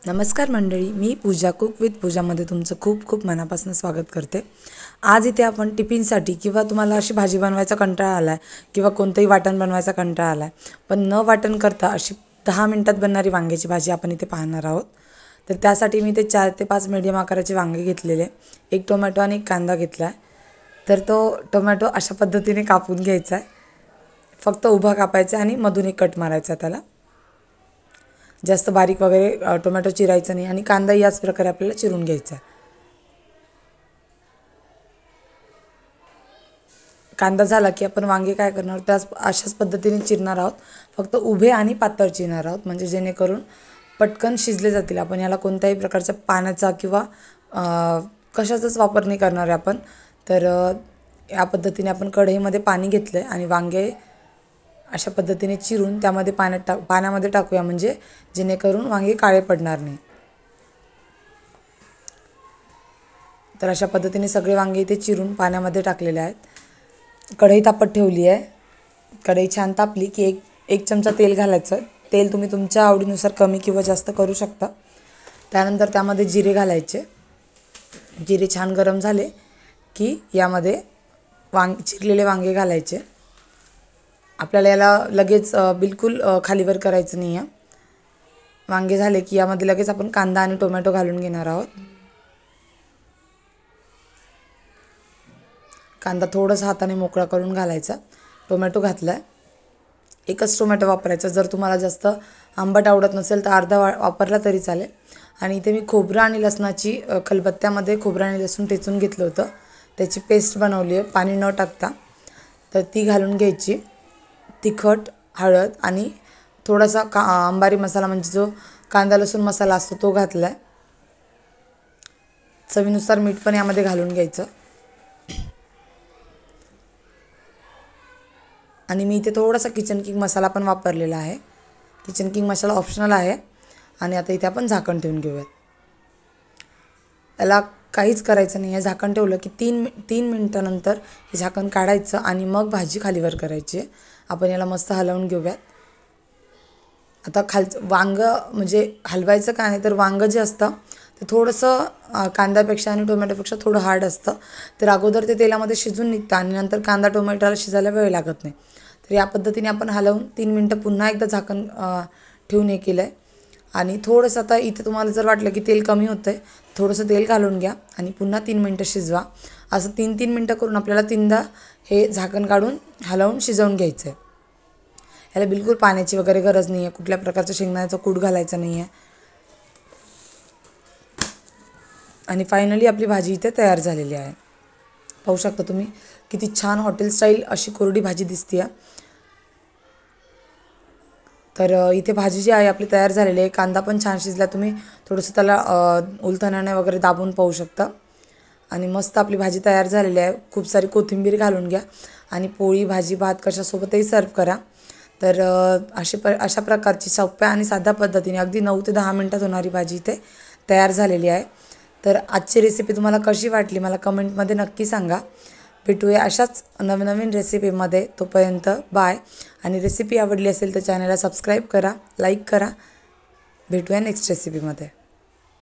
नमस्कार मंडळी, मी पूजा cook with पूजामध्ये तुमचं खूप खूप मनापासून स्वागत करते। आज इथे आपण टिफिनसाठी किंवा तुम्हाला अशी भाजी बनवायचा कंटाळा आला आहे किंवा कोणतंही वाटण बनवायचा कंटाळा आला आहे पण न वाटण करता अशी 10 मिनिटात बनणारी वांग्याची भाजी आपण इथे पाहणार आहोत। तर त्यासाठी मी इथे 4 ते 5 मीडियम आकाराचे वांगे घेतलेले, एक टोमॅटो आणि एक कांदा घेतला आहे। तर तो टोमॅटो अशा पद्धतीने कापून घ्यायचा आहे, फक्त उभा कापायचा आणि मधून एक कट मारायचा त्याला। जास्त बारीक वगैरे टोमॅटो चिरायचा नाही आणि कांदा याच प्रकारे आपल्याला चिरून घ्यायचा। कांदा झाला की आपण वांगे काय करणार त्याच अशाच पद्धतीने चिरणार आहोत, फक्त उभे आणि पातळ चिरणार आहोत म्हणजे जेणेकरून पटकन शिजले जातील। आपण याला कोणत्याही प्रकारच्या पाण्याचा किंवा कशाचाच वापर नाही करणार आहे आपण। तर या पद्धतीने आपण कढईमध्ये पाणी घेतले आणि वांगे अशा पद्धतीने चिरून त्यामध्ये पाण्यामध्ये टाकूया म्हणजे जेणेकरून वांगे काळे पडणार नाही। तर अशा पद्धतीने सगळे वांगे इथे चिरून पाण्यामध्ये टाकलेले आहेत। कढई तापत ठेवली आहे। कढई छान तापली की एक चमचा तेल घालायचं। तेल तुम्ही तुमच्या आवडीनुसार कमी किंवा जास्त करू शकता। त्यानंतर त्यामध्ये जिरे घालायचे। जिरे छान गरम झाले की यामध्ये चिरलेले वांगे घालायचे। आपल्याला याला लगेच बिलकुल खालीवर करायचं नाही आहे। वांगे झाले की यामध्ये लगेच आपण कांदा आणि टोमॅटो घालून घेणार आहोत। कांदा थोडासा हाताने मोकळा करून घालायचा। टोमॅटो घातला, एकच टोमॅटो वापरायचा। जर तुम्हाला जास्त आंबट आवडत नसेल तर अर्धा वापरला तरी चालेल। आणि इथे मी खोबरं आणि लसणाची खलबत्त्यामध्ये खोबरं आणि लसूण ठेचून घेतलं होतं, त्याची पेस्ट बनवली आहे पाणी न टाकता। तर ती घालून घ्यायची। तिखट, हळद आणि थोडासा अंबारी मसाला म्हणजे जो कांदा लसूण मसाला असतो तो घातला आहे। चवीनुसार मीठ पण यामध्ये घालून घ्यायचं। आणि मी इथे थोडासा किचन किंग मसाला पण वापरलेला आहे। किचन किंग मसाला ऑप्शनल आहे। आणि आता इथे आपण झाकण ठेवून घेऊयात। याला काहीच करायचं नाही आहे। झाकण ठेवलं की 3 मिनिटानंतर हे झाकण काढायचं आणि मग भाजी खालीवर करायची आहे। आपण याला मस्त हलवून घेऊयात। आता वांग म्हणजे हलवायचं का नाही तर वांग जे असतं ते थोडंसं कांद्यापेक्षा आणि टोमॅटोपेक्षा थोडं हार्ड असतं। तर अगोदर ते तेलामध्ये शिजून निघतं आणि नंतर कांदा टोमॅटोला शिजायला वेळ लागत नाही। तर या पद्धतीने आपण हलवून 3 मिनिटं पुन्हा एकदा झाकण ठेवून हे केलं आहे। आणि थोडंसं आता इथे तुम्हाला जर वाटलं की तेल कमी होतं आहे थोडंसं तेल घालून घ्या आणि पुन्हा 3 मिनिटं शिजवा। असं 3 मिनिटं करून आपल्याला 3दा हे झाकण काढून हलवून शिजवून घ्यायचं आहे। याला बिलकुल पाण्याची वगैरे गरज नाही आहे, कुठल्या प्रकारचं शेंगदाण्याचं कूट घालायचं नाही आहे। आणि फायनली आपली भाजी इथे तयार झालेली आहे। पाहू शकता तुम्ही किती छान हॉटेल स्टाईल अशी कोरडी भाजी दिसते आहे। तर इथे भाजी जी आहे आपली तयार झालेली आहे। कांदा पण छान शिजला, तुम्ही थोडंसं त्याला उलथण्याने वगैरे दाबून पाहू शकता। आणि मस्त आपली भाजी तयार झालेली आहे। खूप सारी कोथिंबीर घालून घ्या आणि पोळी भाजी भात कशासोबतही सर्व करा। तर अशा प्रकारची सोप्या आणि साध्या पद्धतीने अगदी 9 ते 10 मिनिटात होणारी भाजी इथे तयार झालेली आहे। तर आजची रेसिपी तुम्हाला कशी वाटली मला कमेंटमध्ये नक्की सांगा। भेटूया अशाच नवनवीन रेसिपीमध्ये, तोपर्यंत बाय। आणि रेसिपी आवडली असेल तर चॅनलला सबस्क्राईब करा, लाईक करा। भेटूया नेक्स्ट रेसिपीमध्ये।